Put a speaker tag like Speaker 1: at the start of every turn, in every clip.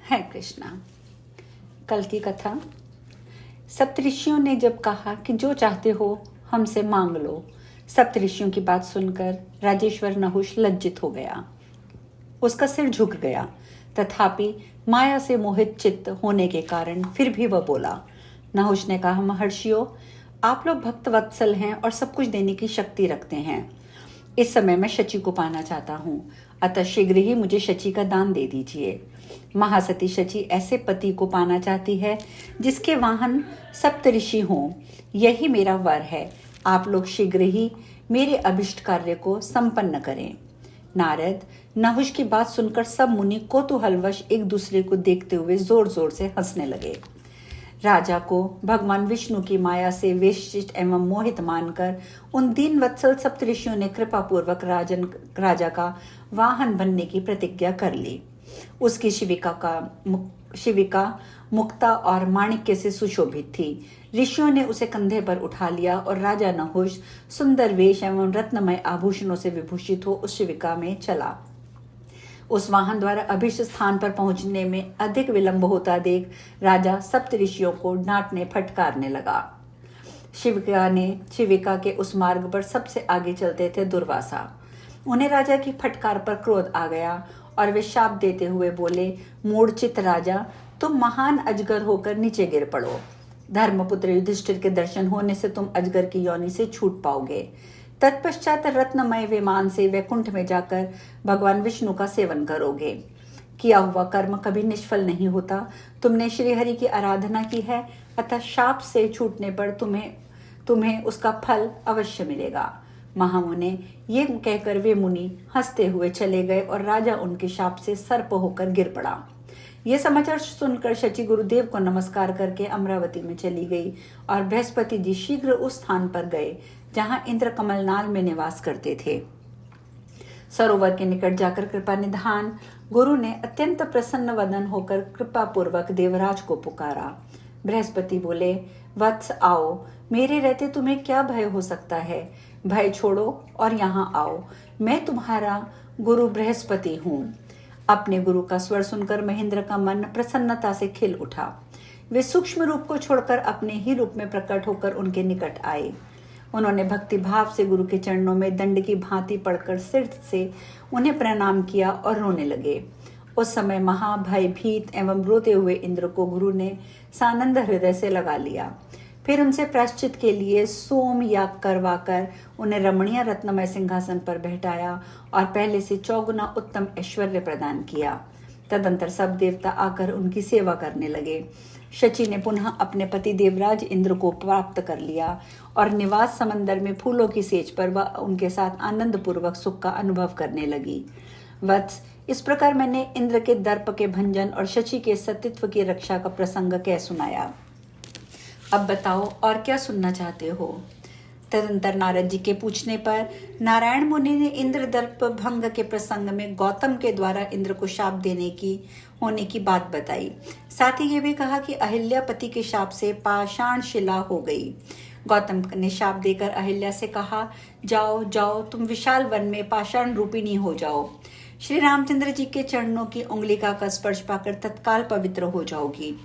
Speaker 1: है कृष्णा। कल की कथा। सप्तऋषियों ने जब कहा कि जो चाहते हो हमसे मांग लो, सप्तऋषियों की बात सुनकर राजेश्वर नहुष लज्जित हो गया। उसका सिर झुक गया। तथापि माया से मोहित चित्त होने के कारण फिर भी वह बोला। नहुष ने कहा, महर्षियों, आप लोग भक्त वत्सल हैं और सब कुछ देने की शक्ति रखते हैं। इस समय मैं शची को पाना चाहता हूँ, अतः शीघ्र ही मुझे शची का दान दे दीजिए। महासती शची ऐसे पति को पाना चाहती है जिसके वाहन सप्तऋषि हों। यही मेरा वर है। आप लोग शीघ्र ही मेरे अभिष्ट कार्य को संपन्न करें। नारद, नहुष की बात सुनकर सब मुनि कौतूहलवश एक दूसरे को देखते हुए जोर जोर से हंसने लगे। राजा को भगवान विष्णु की माया से वेशिष्ट एवं मोहित मानकर उन दीन वत्सल सप्तऋषियों ने कृपा पूर्वक राजा का वाहन बनने की प्रतिज्ञा कर ली। उसकी शिविका मुक्ता और माणिक्य से सुशोभित थी। ऋषियों ने उसे कंधे पर उठा लिया और राजा नहुष सुंदर वेश एवं रत्नमय आभूषणों से विभूषित हो उस शिविका में चला। उस वाहन द्वारा अभिष्ट स्थान पर पहुंचने में अधिक विलंब होता देख राजा सप्तऋषियों को डांटने फटकारने लगा। शिविका के उस मार्ग पर सबसे आगे चलते थे दुर्वासा। उन्हें राजा की फटकार पर क्रोध आ गया और वे शाप देते हुए बोले, मूढ़चित राजा, तुम महान अजगर होकर नीचे गिर पड़ो। धर्मपुत्र युधिष्ठिर के दर्शन होने से तुम अजगर की योनि से छूट पाओगे। तत्पश्चात रत्नमय विमान से वैकुंठ में जाकर भगवान विष्णु का सेवन करोगे। किया हुआ कर्म कभी निष्फल नहीं होता। तुमने श्रीहरि की आराधना की है, अतः शाप से छूटने पर तुम्हें उसका फल अवश्य मिलेगा। महामुने, ये कहकर वे मुनि हंसते हुए चले गए और राजा उनके शाप से सर्प होकर गिर पड़ा। यह समाचार सुनकर शची गुरुदेव को नमस्कार करके अमरावती में चली गई और बृहस्पति जी शीघ्र उस स्थान पर गए जहां इंद्र कमलनाल में निवास करते थे। सरोवर के निकट जाकर कृपा निधान गुरु ने अत्यंत प्रसन्न वदन होकर कृपा पूर्वक देवराज को पुकारा। बृहस्पति बोले, वत्स आओ, मेरे रहते तुम्हें क्या भय हो सकता है। भय छोड़ो और यहाँ आओ। मैं तुम्हारा गुरु बृहस्पति हूँ। अपने गुरु का स्वर सुनकर महेंद्र का मन प्रसन्नता से खिल उठा। वे सूक्ष्म रूप को छोड़कर अपने ही रूप में प्रकट होकर उनके निकट आए। उन्होंने भक्ति भाव से गुरु के चरणों में दंड की भांति पड़कर सिर से उन्हें प्रणाम किया और रोने लगे। उस समय महाभयभीत एवं रोते हुए इंद्र को गुरु ने सानंद हृदय से लगा लिया। फिर उनसे प्रायश्चित के लिए सोम याग करवाकर उन्हें रमणीय रत्नमय सिंहासन पर बैठाया और पहले से चौगुना उत्तम ऐश्वर्य प्रदान किया। तदंतर सब देवता आकर उनकी सेवा करने लगे। शची ने पुनः अपने पति देवराज इंद्र को प्राप्त कर लिया और निवास समंदर में फूलों की सेज पर वह उनके साथ आनंद पूर्वक सुख का अनुभव करने लगी। वत्स, इस प्रकार मैंने इंद्र के दर्प के भंजन और शची के सतीत्व की रक्षा का प्रसंग कह सुनाया। अब बताओ और क्या सुनना चाहते हो। तदंतर नारद जी के पूछने पर नारायण मुनि ने इंद्र दर्प भंग के प्रसंग में गौतम के द्वारा इंद्र को शाप देने की होने की बात बताई। साथ ही ये भी कहा कि अहिल्या पति के शाप से पाषाण शिला हो गई। गौतम ने शाप देकर अहिल्या से कहा, जाओ जाओ, तुम विशाल वन में पाषाण रूपिणी हो जाओ। श्री रामचंद्र जी के चरणों की उंगलिका का स्पर्श पाकर तत्काल पवित्र हो जाओगी।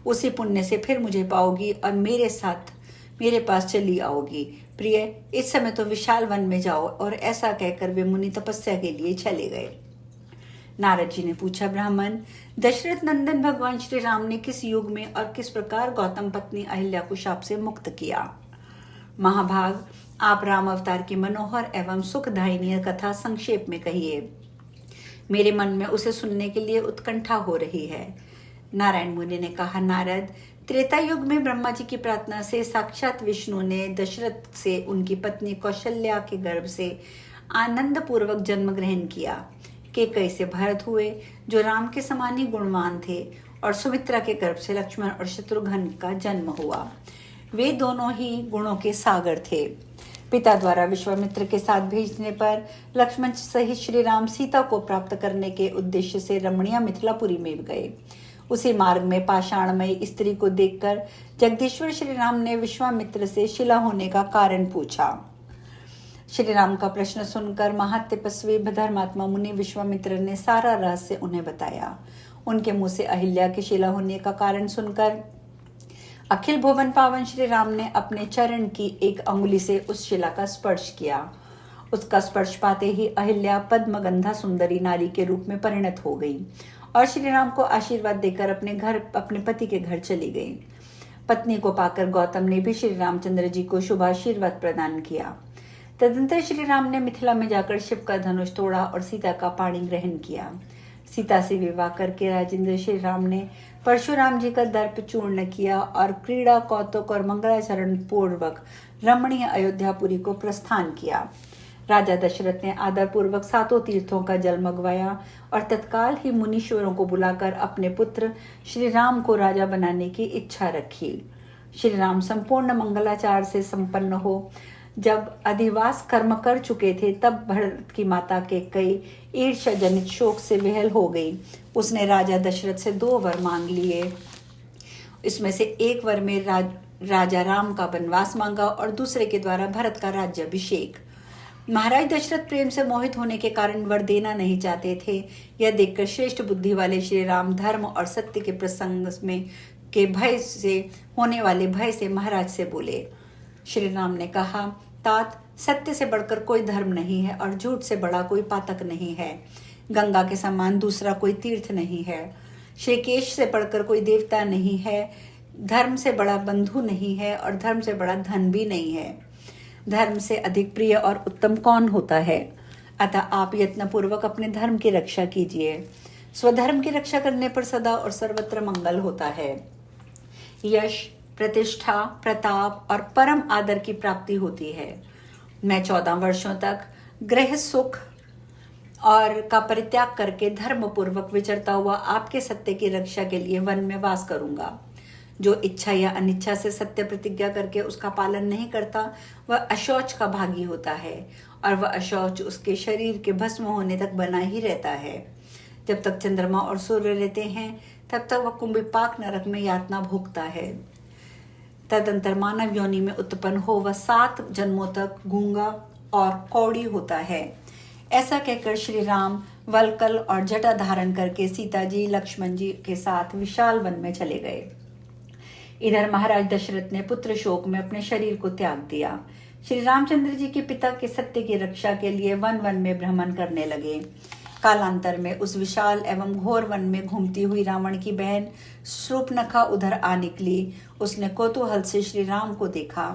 Speaker 1: उसी पुण्य से फिर मुझे पाओगी और मेरे पास चली आओगी। प्रिय, इस समय तो विशाल वन में जाओ। और ऐसा कहकर वे मुनि तपस्या के लिए चले गए। नारद जी ने पूछा, ब्राह्मण, दशरथ नंदन भगवान श्री राम ने किस युग में और किस प्रकार गौतम पत्नी अहिल्या को शाप से मुक्त किया। महाभाग, आप राम अवतार की मनोहर एवं सुखदायिनी कथा संक्षेप में कहिए। मेरे मन में उसे सुनने के लिए उत्कंठा हो रही है। नारायण मुनि ने कहा, नारद, त्रेता युग में ब्रह्मा जी की प्रार्थना से साक्षात विष्णु ने दशरथ से उनकी पत्नी कौशल्या के गर्भ से आनंद पूर्वक जन्म ग्रहण किया। केकई से भरत हुए जो राम के समान ही गुणवान थे और सुमित्रा के गर्भ से लक्ष्मण और शत्रुघ्न का जन्म हुआ। वे दोनों ही गुणों के सागर थे। पिता द्वारा विश्वामित्र के साथ भेजने पर लक्ष्मण सहित श्री राम सीता को प्राप्त करने के उद्देश्य से रमणीय मिथिलापुरी में गए। उसी मार्ग में पाषाणमयी स्त्री को देखकर जगदीश्वर श्री राम ने विश्वामित्र से शिला होने का कारण पूछा। श्री राम का प्रश्न सुनकर महातपस्वी धर्मात्मा मुनि विश्वामित्र ने सारा रहस्य उन्हें बताया। उनके मुंह से अहिल्या के शिला होने का कारण सुनकर अखिल भुवन पावन श्री राम ने अपने चरण की एक अंगुली से उस शिला का स्पर्श किया। उसका स्पर्श पाते ही अहिल्या पद्मगंधा सुंदरी नारी के रूप में परिणत हो गई और श्री राम को आशीर्वाद देकर अपने पति के घर चली गई। पत्नी को पाकर गौतम ने भी श्री रामचंद्र जी को शुभ आशीर्वाद प्रदान किया। तदंतर श्री राम ने मिथिला में जाकर शिव का धनुष तोड़ा और सीता का पाणी ग्रहण किया। सीता से विवाह करके राजेंद्र श्री राम ने परशुराम जी का दर्प चूर्ण किया और क्रीड़ा कौतुक और मंगलाचरण पूर्वक रमणीय अयोध्यापुरी को प्रस्थान किया। राजा दशरथ ने आदर पूर्वक 7 तीर्थों का जल मंगवाया और तत्काल ही मुनीश्वरों को बुलाकर अपने पुत्र श्री राम को राजा बनाने की इच्छा रखी। श्री राम संपूर्ण मंगलाचार से संपन्न हो जब अधिवास कर्म कर चुके थे, तब भरत की माता के कई ईर्ष्या जनित शोक से विहल हो गई। उसने राजा दशरथ से 2 वर मांग लिए। इसमें से एक वर में राजा राम का वनवास मांगा और दूसरे के द्वारा भरत का राज्याभिषेक। महाराज दशरथ प्रेम से मोहित होने के कारण वर देना नहीं चाहते थे। यह देखकर श्रेष्ठ बुद्धि वाले श्री राम धर्म और सत्य के प्रसंग में के भय से होने वाले भय से महाराज से बोले। श्री राम ने कहा, तात, सत्य से बढ़कर कोई धर्म नहीं है और झूठ से बड़ा कोई पातक नहीं है। गंगा के समान दूसरा कोई तीर्थ नहीं है। श्रीकेश से बढ़कर कोई देवता नहीं है। धर्म से बड़ा बंधु नहीं है और धर्म से बड़ा धन भी नहीं है। धर्म से अधिक प्रिय और उत्तम कौन होता है? अतः आप यत्नपूर्वक अपने धर्म की रक्षा कीजिए। स्वधर्म की रक्षा करने पर सदा और सर्वत्र मंगल होता है। यश, प्रतिष्ठा, प्रताप और परम आदर की प्राप्ति होती है। मैं 14 वर्षों तक गृह सुख और का परित्याग करके धर्म पूर्वक विचरता हुआ आपके सत्य की रक्षा के लिए वन में वास करूंगा। जो इच्छा या अनिच्छा से सत्य प्रतिज्ञा करके उसका पालन नहीं करता, वह अशौच का भागी होता है और वह अशौच उसके शरीर के भस्म होने तक बना ही रहता है। जब तक चंद्रमा और सूर्य रहते हैं, तब तक वह कुंभिपाक नरक में यातना भोगता है। तदंतर मानव योनि में उत्पन्न हो वह 7 जन्मों तक गूंगा और कौड़ी होता है। ऐसा कहकर श्री राम वलकल और जटा धारण करके सीता जी, लक्ष्मण जी के साथ विशाल वन में चले गए। इधर महाराज दशरथ ने पुत्र शोक में अपने शरीर को त्याग दिया। श्री रामचंद्र जी के पिता के सत्य की रक्षा के लिए वन वन में भ्रमण करने लगे। कालांतर में उस विशाल एवं घोर वन में घूमती हुई रावण की बहन शूर्पणखा उधर आ निकली। उसने कौतूहल से श्री राम को देखा।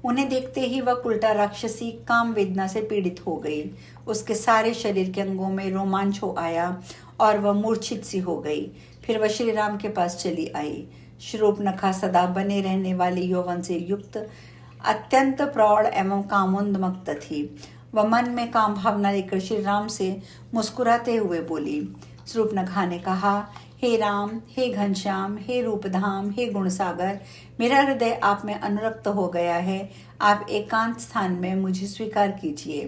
Speaker 1: उन्हें देखते ही वह उल्टा राक्षसी काम वेदना से पीड़ित हो गई। उसके सारे शरीर के अंगों में रोमांच हो आया और वह मूर्छित सी हो गई। फिर वह श्री राम के पास चली आई। शूर्पणखा सदा बने रहने वाले यौवन से युक्त अत्यंत प्रौढ़ एवं कामोन्मत्त थी। वह मन में काम भावना लेकर श्री राम से मुस्कुराते हुए बोली। शूर्पणखा ने कहा, हे राम, हे घनश्याम, हे रूपधाम, हे गुणसागर, मेरा हृदय आप में अनुरक्त हो गया है। आप एकांत स्थान में मुझे स्वीकार कीजिए।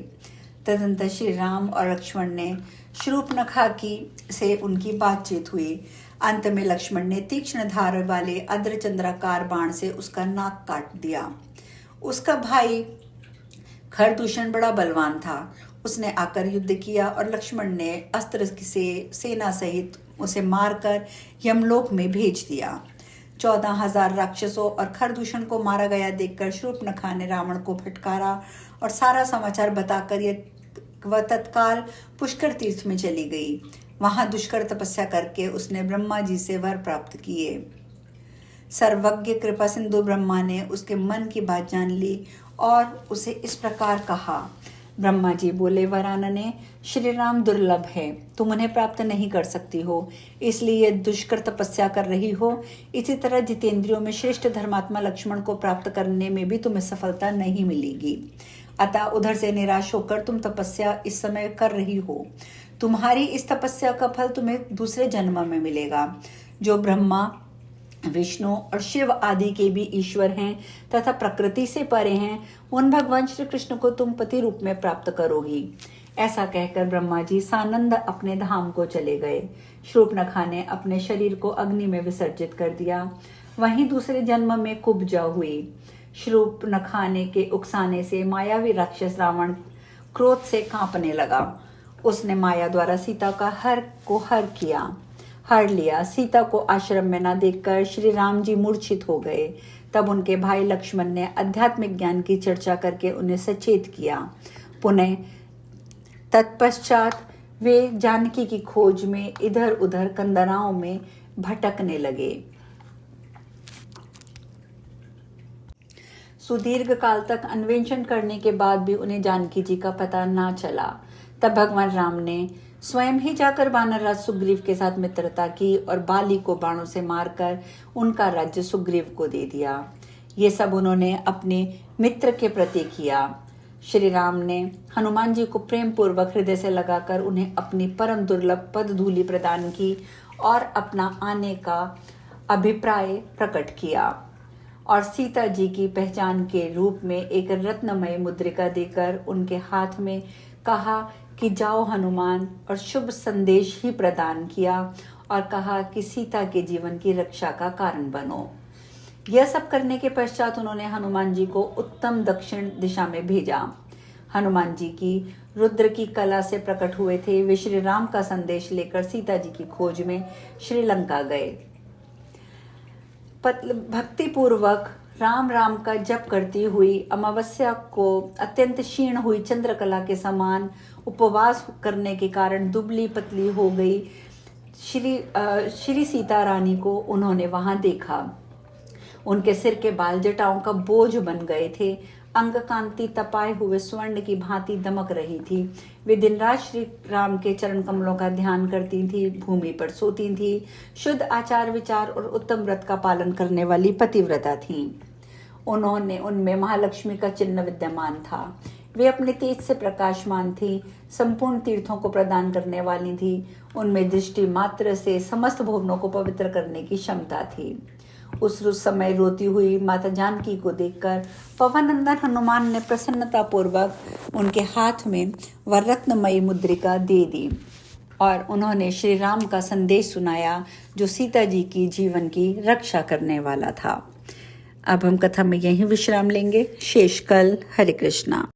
Speaker 1: तदंतर श्री राम और लक्ष्मण ने शूर्पणखा की से उनकी बातचीत हुई। अंत में लक्ष्मण ने तीक्ष्ण धार वाले अर्धचंद्राकार बाण से उसका नाक काट दिया। उसका भाई खरदूषण बड़ा बलवान था। उसने आकर युद्ध किया और लक्ष्मण ने अस्त्र से सेना सहित उसे मारकर यमलोक में भेज दिया। 14,000 राक्षसों और खरदूषण को मारा गया देखकर शूर्पणखा ने रावण को फटकारा और सारा समाचार बताकर वह तत्काल पुष्कर तीर्थ में चली गई। वहां दुष्कर तपस्या करके उसने ब्रह्मा जी से वर प्राप्त किए। सर्वज्ञ कृपा सिंधु ब्रह्मा ने उसके मन की बात जान ली और उसे इस प्रकार कहा। ब्रह्मा जी बोले, वरानने, श्री राम दुर्लभ है, तुम उन्हें प्राप्त नहीं कर सकती हो, इसलिए दुष्कर तपस्या कर रही हो। इसी तरह जितेंद्रियों में श्रेष्ठ धर्मात्मा लक्ष्मण को प्राप्त करने में भी तुम्हें सफलता नहीं मिलेगी। अतः उधर से निराश होकर तुम तपस्या इस समय कर रही हो। तुम्हारी इस तपस्या का फल तुम्हें दूसरे जन्म में मिलेगा। जो ब्रह्मा, विष्णु और शिव आदि के भी ईश्वर हैं तथा प्रकृति से परे हैं, उन भगवान श्री कृष्ण को तुम पति रूप में प्राप्त करोगी। ऐसा कहकर ब्रह्मा जी सानंद अपने धाम को चले गए। शूर्पणखा ने अपने शरीर को अग्नि में विसर्जित कर दिया। वहीं दूसरे जन्म में कुब्जा हुई। शूर्पणखा के उकसाने से मायावी राक्षस रावण क्रोध से कांपने लगा। उसने माया द्वारा सीता का हर लिया। सीता को आश्रम में न देखकर श्री राम जी मूर्छित हो गए। तब उनके भाई लक्ष्मण ने आध्यात्मिक ज्ञान की चर्चा करके उन्हें सचेत किया। पुनः तत्पश्चात वे जानकी की खोज में इधर उधर कंदराओं में भटकने लगे। सुदीर्घ काल तक अन्वेषण करने के बाद भी उन्हें जानकी जी का पता ना चला। तब भगवान राम ने स्वयं ही जाकर वानरराज सुग्रीव के साथ मित्रता की और बाली को बाणों से मारकर उनका राज्य सुग्रीव को दे दिया। ये सब उन्होंने अपने मित्र के प्रति किया। श्री राम ने हनुमान जी को प्रेम पूर्वक हृदय से लगाकर उन्हें अपनी परम दुर्लभ पद धूलि प्रदान की और अपना आने का अभिप्राय प्रकट किया और सीता जी की पहचान के रूप में एक रत्नमय मुद्रिका देकर उनके हाथ में कहा कि जाओ हनुमान, और शुभ संदेश ही प्रदान किया और कहा कि सीता के जीवन की रक्षा का कारण बनो। यह सब करने के पश्चात उन्होंने हनुमान जी को उत्तम दक्षिण दिशा में भेजा। हनुमान जी की रुद्र की कला से प्रकट हुए थे। वे श्री राम का संदेश लेकर सीता जी की खोज में श्रीलंका गए। भक्ति पूर्वक राम राम का जप करती हुई अमावस्या को अत्यंत क्षीण हुई चंद्रकला के समान उपवास करने के कारण दुबली पतली हो गई श्री सीता रानी को उन्होंने वहां देखा। उनके सिर के बाल जटाओं का बोझ बन गए थे। अंग कांति तपाए हुए स्वर्ण की भांति दमक रही थी। वे दिन रात श्री राम के चरण कमलों का ध्यान करती थी, भूमि पर सोती थी, शुद्ध आचार विचार और उत्तम व्रत का पालन करने वाली पतिव्रता थीं। उनमें महालक्ष्मी का चिन्ह विद्यमान था। वे अपने तेज से प्रकाशमान थी, संपूर्ण तीर्थों को प्रदान करने वाली थी। उनमें दृष्टि मात्र से समस्त भुवनों को पवित्र करने की क्षमता थी। उस समय रोती हुई माता जानकी को देखकर पवन नंदन हनुमान ने प्रसन्नता पूर्वक उनके हाथ में वह रत्नमयी मुद्रिका दे दी और उन्होंने श्री राम का संदेश सुनाया जो सीता जी की जीवन की रक्षा करने वाला था। अब हम कथा में यहीं विश्राम लेंगे। शेष कल। हरे कृष्णा।